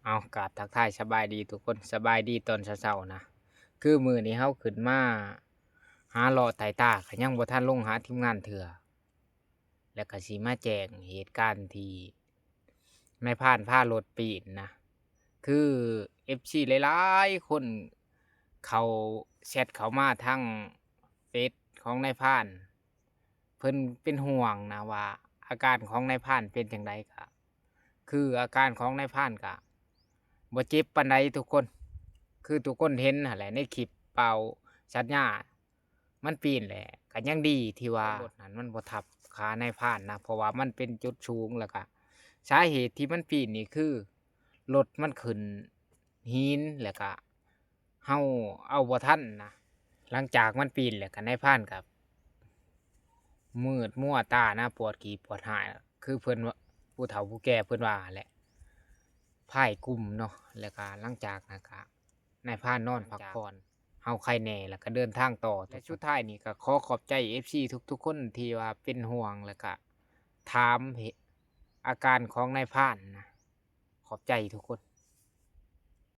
เอากราบทักทายสบายดีทุกคนสบายดีตอนเช้าๆนะคือมื้อนี้เฮาขึ้นมาหาเลาะไต่ตาก็ยังบ่ทันลงหาทีมงานเทื่อแล้วก็สิมาแจ้งเหตุการณ์ที่นายพรานพารถปีนนะคือ FC หลายๆคนเขาแชตเข้ามาทางเฟซของนายพรานเพิ่นเป็นห่วงนะว่าอาการของนายพรานเป็นจั่งใดก็คืออาการของนายพรานก็ บ่เจ็บปานใดทุกคน คือทุกคนเห็นนั่นแหละในคลิปเป่าสัญญามันปีนแหละก็ยังดีที่ว่ารถนั้นมันบ่ทับขานายพรานนะเพราะว่ามันเป็นจุดสูงแล้วก็สาเหตุที่มันปีนนี่คือรถมันขึ้นหินแล้วก็เฮาเอาบ่ทันนะหลังจากมันปีนแล้วก็นายพรานก็มืดมัวตานะปวดขี้ปวดหายคือเพิ่นว่าผู้เฒ่าผู้แก่เพิ่นว่าแหละ พ่ายกลุ่มเนาะแล้วก็หลังจากนั้นก็นายพรานนอนพักผ่อนเฮาไข้แหน่แล้วก็เดินทางต่อและสุดท้ายนี่ก็ขอขอบใจ FC ทุกๆคนที่ว่าเป็นห่วงแล้วก็ถามอาการของนายพรานนะขอบใจทุกคน